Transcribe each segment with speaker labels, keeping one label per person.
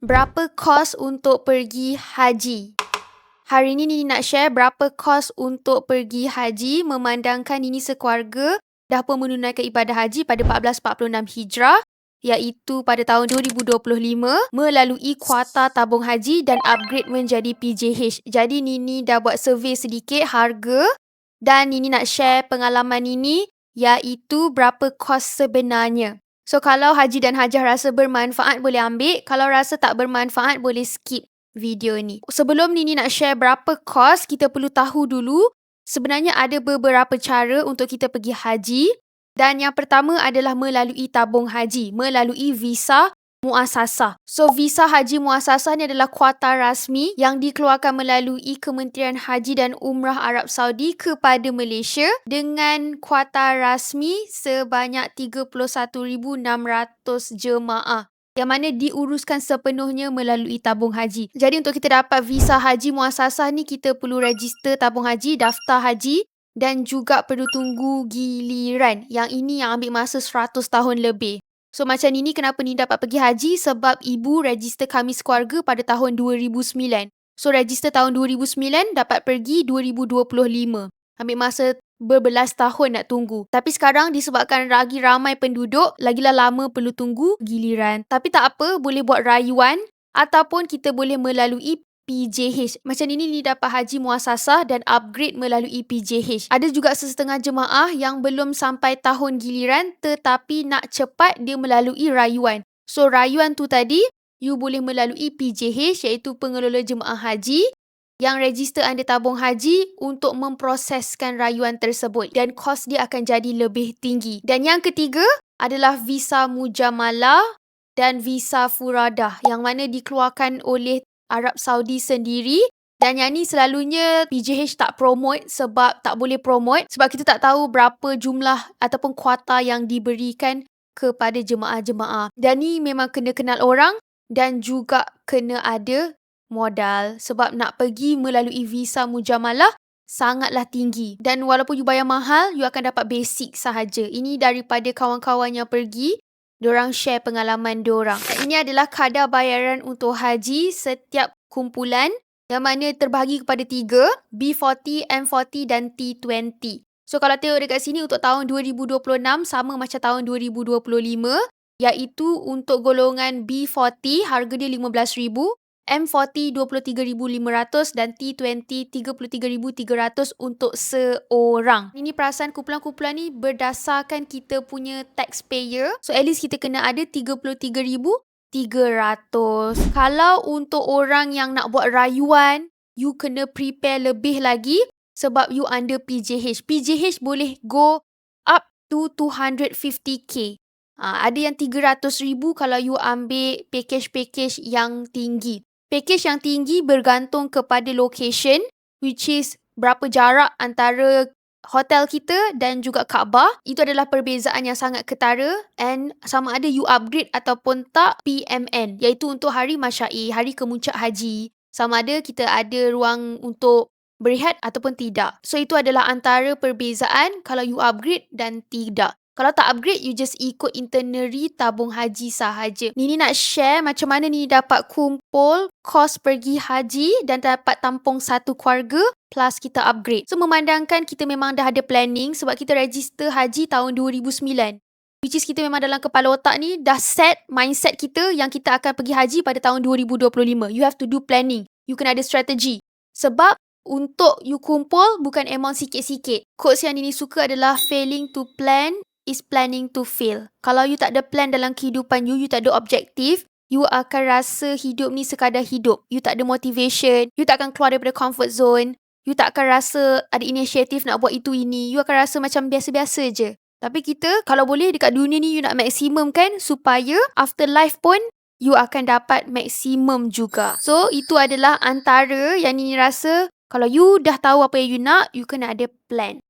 Speaker 1: Berapa kos untuk pergi haji? Hari ini Nini nak share berapa kos untuk pergi haji memandangkan Nini sekeluarga dah pun menunaikan ibadah haji pada 1446 Hijrah, iaitu pada tahun 2025 melalui kuota tabung haji dan upgrade menjadi PJH. Jadi Nini dah buat survey sedikit harga dan Nini nak share pengalaman Nini iaitu berapa kos sebenarnya. So, kalau haji dan hajah rasa bermanfaat boleh ambil. Kalau rasa tak bermanfaat boleh skip video ni. Sebelum Nini nak share berapa kos, kita perlu tahu dulu sebenarnya ada beberapa cara untuk kita pergi haji. Dan yang pertama adalah melalui tabung haji, melalui visa muasasah. So, visa haji muasasah ni adalah kuota rasmi yang dikeluarkan melalui Kementerian Haji dan Umrah Arab Saudi kepada Malaysia dengan kuota rasmi sebanyak 31,600 jemaah yang mana diuruskan sepenuhnya melalui tabung haji. Jadi untuk kita dapat visa haji muasasah ni, kita perlu register tabung haji, daftar haji dan juga perlu tunggu giliran. Yang ini yang ambil masa 100 tahun lebih. So macam ini kenapa ni dapat pergi haji, sebab ibu register kami sekeluarga pada tahun 2009. So register tahun 2009 dapat pergi 2025. Ambil masa berbelas tahun nak tunggu. Tapi sekarang disebabkan lagi ramai penduduk, lagilah lama perlu tunggu giliran. Tapi tak apa, boleh buat rayuan ataupun kita boleh melalui PJH. Macam ini dapat haji muasasah dan upgrade melalui PJH. Ada juga sesetengah jemaah yang belum sampai tahun giliran tetapi nak cepat dia melalui rayuan. So rayuan tu tadi, you boleh melalui PJH iaitu pengelola jemaah haji yang register under tabung haji untuk memproseskan rayuan tersebut dan kos dia akan jadi lebih tinggi. Dan yang ketiga adalah visa mujamalah dan visa furadah yang mana dikeluarkan oleh Arab Saudi sendiri. Dan yang ni selalunya PJH tak promote sebab tak boleh promote sebab kita tak tahu berapa jumlah ataupun kuota yang diberikan kepada jemaah-jemaah. Dan ni memang kena kenal orang dan juga kena ada modal sebab nak pergi melalui visa mujamalah sangatlah tinggi. Dan walaupun you bayar mahal, you akan dapat basic sahaja. Ini daripada kawan-kawan yang pergi, diorang share pengalaman diorang. Ini adalah kadar bayaran untuk haji setiap kumpulan yang mana terbahagi kepada 3, B40, M40 dan T20. So kalau tengok dekat sini untuk tahun 2026 sama macam tahun 2025, iaitu untuk golongan B40 harga dia RM15,000, M40 RM23,500 dan T20 RM33,300 untuk seorang. Ini perasan kumpulan-kumpulan ni berdasarkan kita punya taxpayer. So at least kita kena ada RM33,300. Kalau untuk orang yang nak buat rayuan, you kena prepare lebih lagi sebab you under PJH. PJH boleh go up to 250k. Ada yang 300,000 kalau you ambil package-package yang tinggi. Package yang tinggi bergantung kepada location, which is berapa jarak antara hotel kita dan juga Kaabah. Itu adalah perbezaan yang sangat ketara, and sama ada you upgrade ataupun tak PMN, iaitu untuk hari masyair, hari kemuncak haji. Sama ada kita ada ruang untuk berehat ataupun tidak. So itu adalah antara perbezaan kalau you upgrade dan tidak. Kalau tak upgrade, you just ikut itinerary tabung haji sahaja. Nini nak share macam mana Nini dapat kumpul kos pergi haji dan dapat tampung satu keluarga plus kita upgrade. So memandangkan kita memang dah ada planning sebab kita register haji tahun 2009. Which is kita memang dalam kepala otak ni dah set mindset kita yang kita akan pergi haji pada tahun 2025. You have to do planning. You kena ada strategi. Sebab untuk you kumpul bukan amount sikit-sikit. Quotes yang Nini suka adalah failing to plan is planning to fail. Kalau you tak ada plan dalam kehidupan you, you tak ada objektif, you akan rasa hidup ni sekadar hidup. You tak ada motivation, you tak akan keluar daripada comfort zone, you tak akan rasa ada inisiatif nak buat itu ini, you akan rasa macam biasa-biasa je. Tapi kita, kalau boleh dekat dunia ni you nak maksimum kan, supaya after life pun you akan dapat maksimum juga. So, itu adalah antara yang Nini rasa, kalau you dah tahu apa yang you nak, you kena ada plan.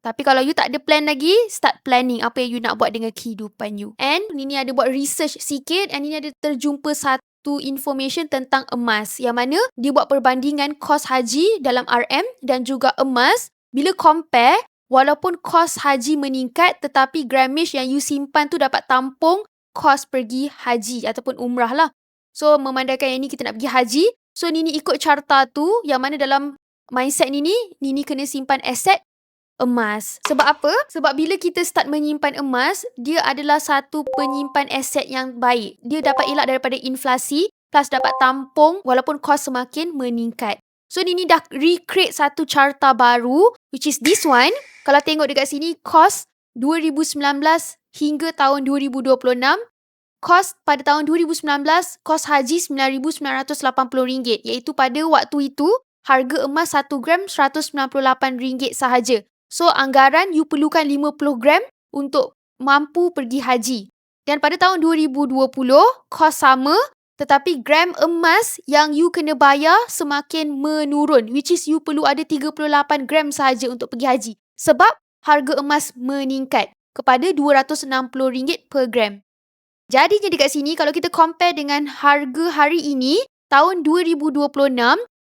Speaker 1: Tapi kalau you tak ada plan lagi, start planning apa yang you nak buat dengan kehidupan you. And Nini ada buat research sikit and Nini ada terjumpa satu information tentang emas. Yang mana dia buat perbandingan kos haji dalam RM dan juga emas. Bila compare, walaupun kos haji meningkat tetapi grammage yang you simpan tu dapat tampung kos pergi haji ataupun umrah lah. So, memandangkan yang ni kita nak pergi haji. So, Nini ikut carta tu, yang mana dalam mindset Nini kena simpan aset emas. Sebab apa? Sebab bila kita start menyimpan emas, dia adalah satu penyimpan aset yang baik. Dia dapat elak daripada inflasi, plus dapat tampung walaupun kos semakin meningkat. So, Nini dah recreate satu carta baru, which is this one. Kalau tengok dekat sini, kos 2019 hingga tahun 2026. Kos pada tahun 2019, kos haji RM9,980, iaitu pada waktu itu, harga emas 1 gram RM198 sahaja. So, anggaran you perlukan 50 gram untuk mampu pergi haji. Dan pada tahun 2020, kos sama, tetapi gram emas yang you kena bayar semakin menurun, which is you perlu ada 38 gram sahaja untuk pergi haji. Sebab harga emas meningkat kepada RM260 per gram. Jadinya dekat sini, kalau kita compare dengan harga hari ini, tahun 2026,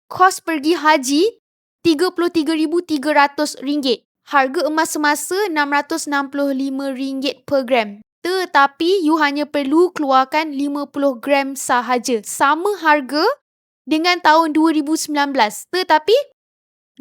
Speaker 1: kos pergi haji RM33,300. Harga emas semasa RM665 per gram. Tetapi, you hanya perlu keluarkan 50 gram sahaja. Sama harga dengan tahun 2019. Tetapi,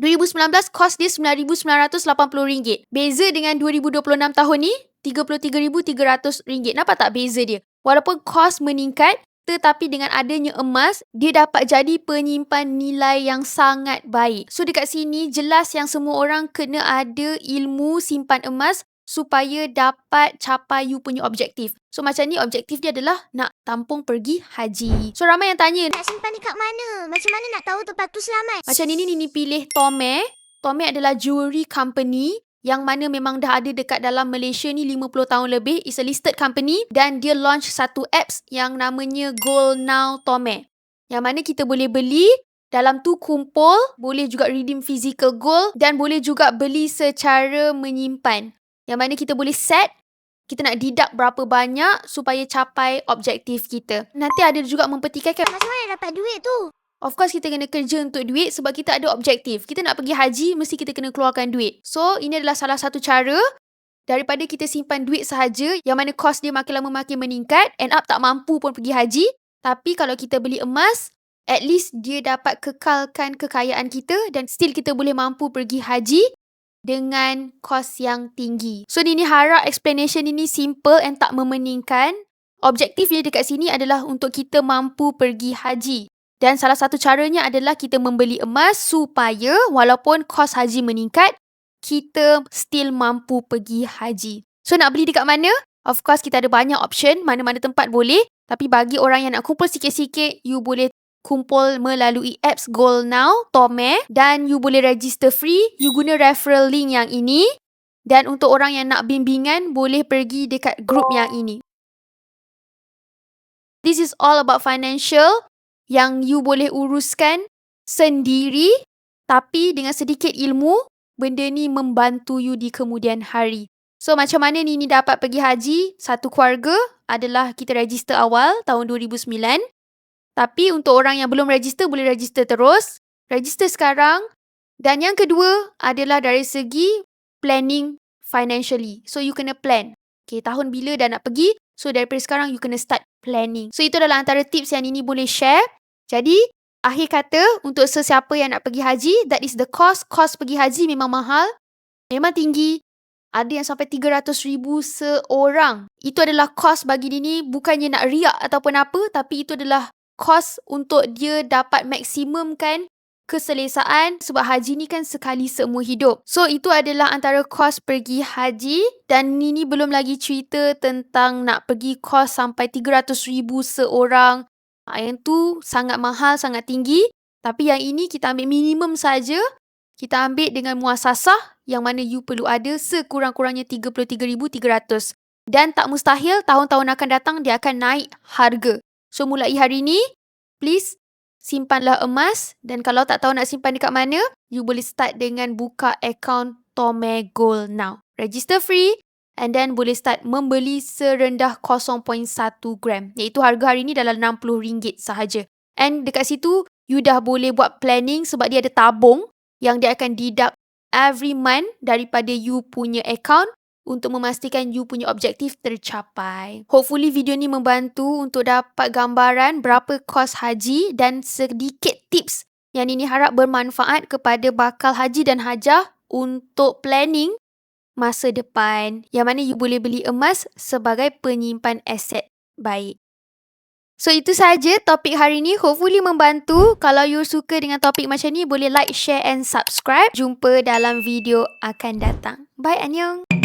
Speaker 1: 2019 kos dia RM9,980. Beza dengan 2026 tahun ni, RM33,300. Nampak tak beza dia? Walaupun kos meningkat, tetapi dengan adanya emas, dia dapat jadi penyimpan nilai yang sangat baik. So dekat sini jelas yang semua orang kena ada ilmu simpan emas supaya dapat capai you punya objektif. So macam ni objektif dia adalah nak tampung pergi haji. So ramai yang tanya,
Speaker 2: nak simpan dekat mana? Macam mana nak tahu tempat tu selamat?
Speaker 1: Macam Nini pilih Tome. Tome adalah jewelry company yang mana memang dah ada dekat dalam Malaysia ni 50 tahun lebih. It's a listed company dan dia launch satu apps yang namanya Gold Now Tome. Yang mana kita boleh beli, dalam tu kumpul, boleh juga redeem physical gold dan boleh juga beli secara menyimpan. Yang mana kita boleh set, kita nak deduct berapa banyak supaya capai objektif kita. Nanti ada juga mempertikaikan
Speaker 2: macam mana dapat duit tu?
Speaker 1: Of course, kita kena kerja untuk duit sebab kita ada objektif. Kita nak pergi haji, mesti kita kena keluarkan duit. So, ini adalah salah satu cara daripada kita simpan duit sahaja yang mana kos dia makin lama makin meningkat, end up tak mampu pun pergi haji. Tapi kalau kita beli emas, at least dia dapat kekalkan kekayaan kita dan still kita boleh mampu pergi haji dengan kos yang tinggi. So, Nini harap explanation ini simple and tak memeningkan. Objektif dia dekat sini adalah untuk kita mampu pergi haji. Dan salah satu caranya adalah kita membeli emas supaya walaupun kos haji meningkat, kita still mampu pergi haji. So nak beli dekat mana? Of course kita ada banyak option, mana-mana tempat boleh. Tapi bagi orang yang nak kumpul sikit-sikit, you boleh kumpul melalui apps Gold Now, Tome. Dan you boleh register free, you guna referral link yang ini. Dan untuk orang yang nak bimbingan, boleh pergi dekat group yang ini. This is all about financial yang you boleh uruskan sendiri, tapi dengan sedikit ilmu, benda ni membantu you di kemudian hari. So, macam mana Nini dapat pergi haji? Satu keluarga adalah kita register awal tahun 2009. Tapi untuk orang yang belum register, boleh register terus. Register sekarang. Dan yang kedua adalah dari segi planning financially. So, you kena plan. Okay, tahun bila dah nak pergi? So, daripada sekarang, you kena start planning. So, itu adalah antara tips yang Nini boleh share. Jadi, akhir kata, untuk sesiapa yang nak pergi haji, that is the cost. Cost pergi haji memang mahal. Memang tinggi. Ada yang sampai RM300,000 seorang. Itu adalah cost bagi Nini. Bukannya nak riak ataupun apa. Tapi itu adalah cost untuk dia dapat maksimumkan keselesaan. Sebab haji ni kan sekali seumur hidup. So, itu adalah antara cost pergi haji. Dan Nini belum lagi cerita tentang nak pergi cost sampai RM300,000 seorang. Yang tu sangat mahal, sangat tinggi. Tapi yang ini kita ambil minimum saja. Kita ambil dengan muasasah yang mana you perlu ada sekurang-kurangnya RM33,300. Dan tak mustahil tahun-tahun akan datang dia akan naik harga. So mulai hari ini, please simpanlah emas. Dan kalau tak tahu nak simpan dekat mana, you boleh start dengan buka akaun Tome Gold Now. Register free. And then boleh start membeli serendah 0.1 gram. Iaitu harga hari ni dalam RM60 sahaja. And dekat situ, you dah boleh buat planning sebab dia ada tabung yang dia akan deduct every month daripada you punya account untuk memastikan you punya objektif tercapai. Hopefully video ni membantu untuk dapat gambaran berapa kos haji dan sedikit tips yang Nini harap bermanfaat kepada bakal haji dan hajah untuk planning masa depan, yang mana you boleh beli emas sebagai penyimpan aset baik. So itu saja topik hari ni. Hopefully membantu. Kalau you suka dengan topik macam ni, boleh like, share and subscribe. Jumpa dalam video akan datang. Bye, annyeong.